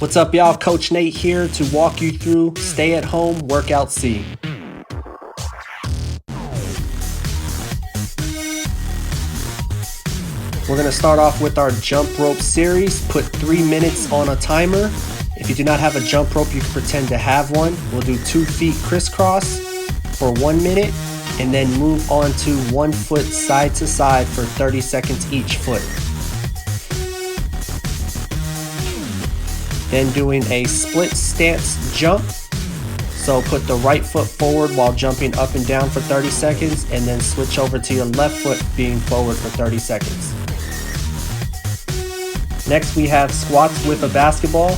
What's up, y'all? Coach Nate here to walk you through Stay at Home Workout C. We're going to start off with our jump rope series. Put 3 minutes on a timer. If you do not have a jump rope, you can pretend to have one. We'll do 2 feet crisscross for 1 minute and then move on to 1 foot side to side for 30 seconds each foot. Then doing a split stance jump. So put the right foot forward while jumping up and down for 30 seconds and then switch over to your left foot being forward for 30 seconds. Next we have squats with a basketball.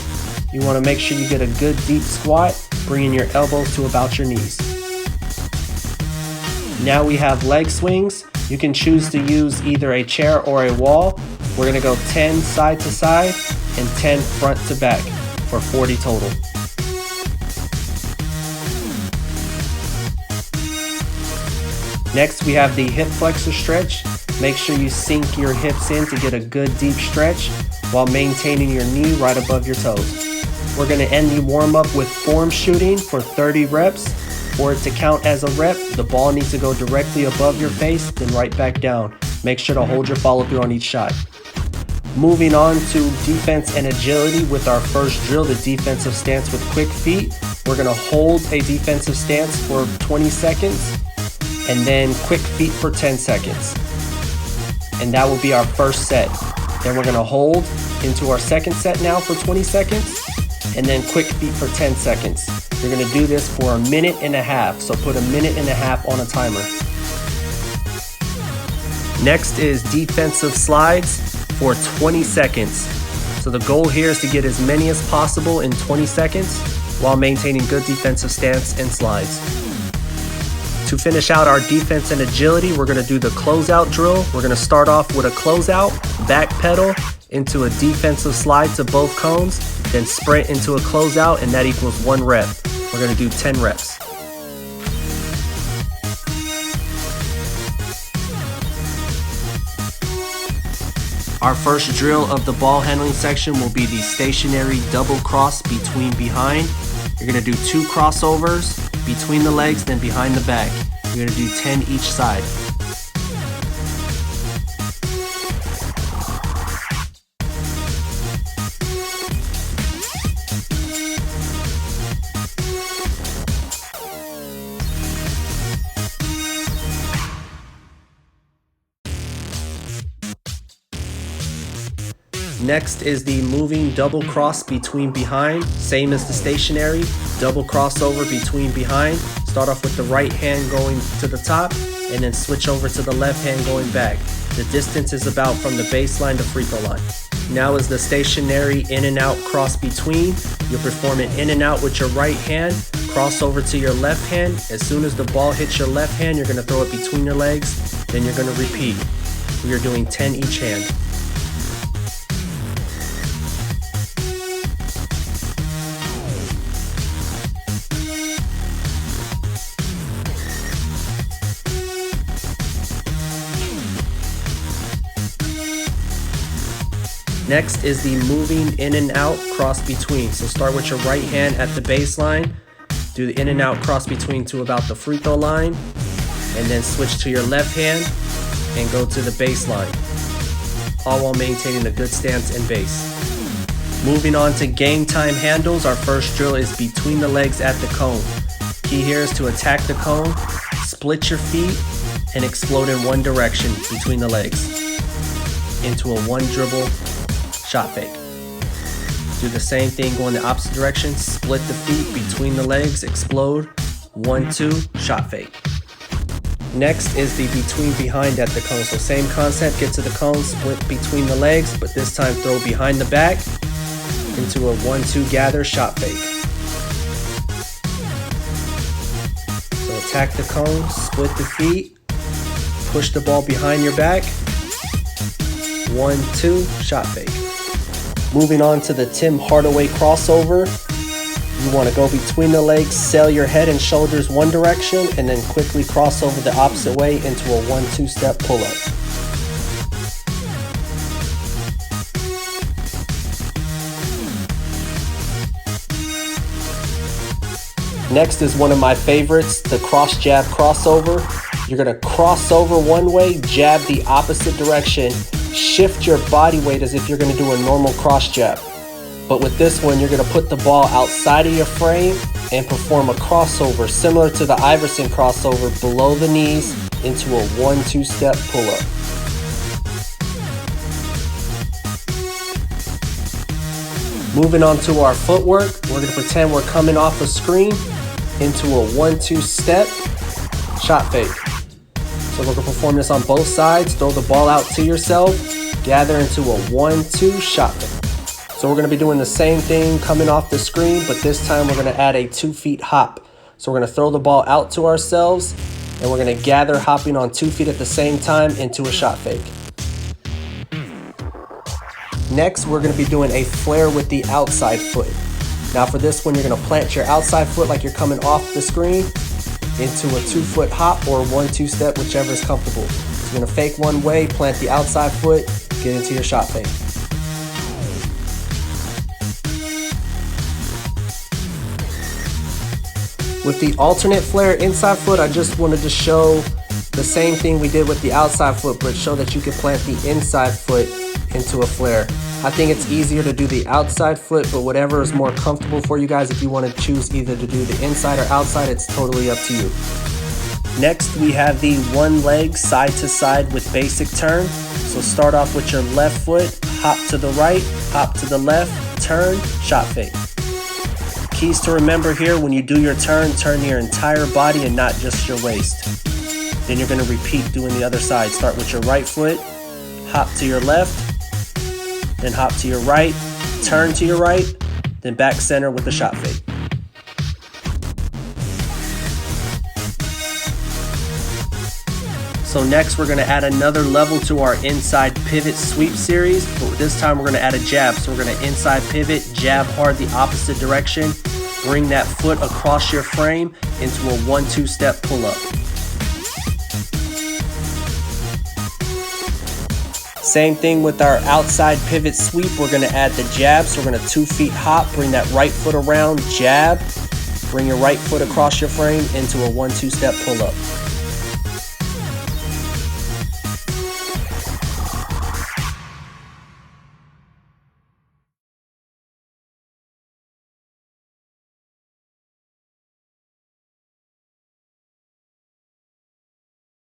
You want to make sure you get a good deep squat, bringing your elbows to about your knees. Now we have leg swings. You can choose to use either a chair or a wall. We're going to go 10 side to side and 10 front to back for 40 total. Next we have the hip flexor stretch. Make sure you sink your hips in to get a good deep stretch while maintaining your knee right above your toes. We're going to end the warm up with form shooting for 30 reps. For it to count as a rep, the ball needs to go directly above your face, then right back down. Make sure to hold your follow through on each shot. Moving on to defense and agility with our first drill, the defensive stance with quick feet. We're going to hold a defensive stance for 20 seconds and then quick feet for 10 seconds. And that will be our first set. Then we're going to hold into our second set now for 20 seconds and then quick feet for 10 seconds. You're going to do this for 1.5 minutes, so put 1.5 minutes on a timer. Next is defensive slides for 20 seconds. So the goal here is to get as many as possible in 20 seconds while maintaining good defensive stance and slides. To finish out our defense and agility, we're going to do the closeout drill. We're going to start off with a closeout, back pedal into a defensive slide to both cones, then sprint into a closeout, and that equals 1 rep. We're going to do 10 reps. Our first drill of the ball handling section will be the stationary double cross between behind. You're going to do 2 crossovers between the legs, then behind the back. You're going to do 10 each side. Next is the moving double cross between behind, same as the stationary, double crossover between behind. Start off with the right hand going to the top and then switch over to the left hand going back. The distance is about from the baseline to free throw line. Now is the stationary in and out cross between. You'll perform it in and out with your right hand, cross over to your left hand. As soon as the ball hits your left hand, you're going to throw it between your legs, then you're going to repeat. We are doing 10 each hand. Next is the moving in and out cross between. So start with your right hand at the baseline, do the in and out cross between to about the free throw line, and then switch to your left hand and go to the baseline, all while maintaining a good stance and base. Moving on to game time handles, our first drill is between the legs at the cone. Key here is to attack the cone, split your feet, and explode in one direction between the legs into a 1 dribble shot fake. Do the same thing going the opposite direction, split the feet between the legs, explode, 1-2, shot fake. Next is the between behind at the cone. So same concept, get to the cone, split between the legs, but this time throw behind the back into a 1-2 gather shot fake. So attack the cone, split the feet, push the ball behind your back, 1-2 shot fake. Moving on to the Tim Hardaway crossover. You want to go between the legs, sail your head and shoulders one direction, and then quickly cross over the opposite way into a 1-2 step pull-up. Next is one of my favorites, the cross jab crossover. You're gonna cross over one way, jab the opposite direction, shift your body weight as if you're gonna do a normal cross jab. But with this one, you're gonna put the ball outside of your frame and perform a crossover similar to the Iverson crossover below the knees into a 1-2 step pull-up. Moving on to our footwork, we're gonna pretend we're coming off a screen into a 1-2 step shot fake. So we're gonna perform this on both sides, throw the ball out to yourself, gather into a 1-2 shot fake. So we're gonna be doing the same thing coming off the screen, but this time we're gonna add a 2 feet hop. So we're gonna throw the ball out to ourselves and we're gonna gather hopping on 2 feet at the same time into a shot fake. Next, we're gonna be doing a flare with the outside foot. Now for this one, you're gonna plant your outside foot like you're coming off the screen into a 2-foot hop or 1-2 step, whichever is comfortable. So you're gonna fake one way, plant the outside foot, get into your shot fake. With the alternate flare inside foot, I just wanted to show the same thing we did with the outside foot, but show that you can plant the inside foot into a flare. I think it's easier to do the outside foot, but whatever is more comfortable for you guys. If you want to choose either to do the inside or outside, it's totally up to you. Next, we have the one leg side to side with basic turn. So start off with your left foot, hop to the right, hop to the left, turn, shot fake. Keys to remember here: when you do your turn your entire body and not just your waist. Then you're going to repeat doing the other side. Start with your right foot, hop to your left, then hop to your right, turn to your right, then back center with the shot fake. So next we're going to add another level to our inside pivot sweep series, but this time we're going to add a jab. So we're going to inside pivot, jab hard the opposite direction, bring that foot across your frame into a 1-2 step pull-up. Same thing with our outside pivot sweep. We're gonna add the jab. So we're gonna 2 feet hop, bring that right foot around, jab, bring your right foot across your frame into a 1-2 step pull-up.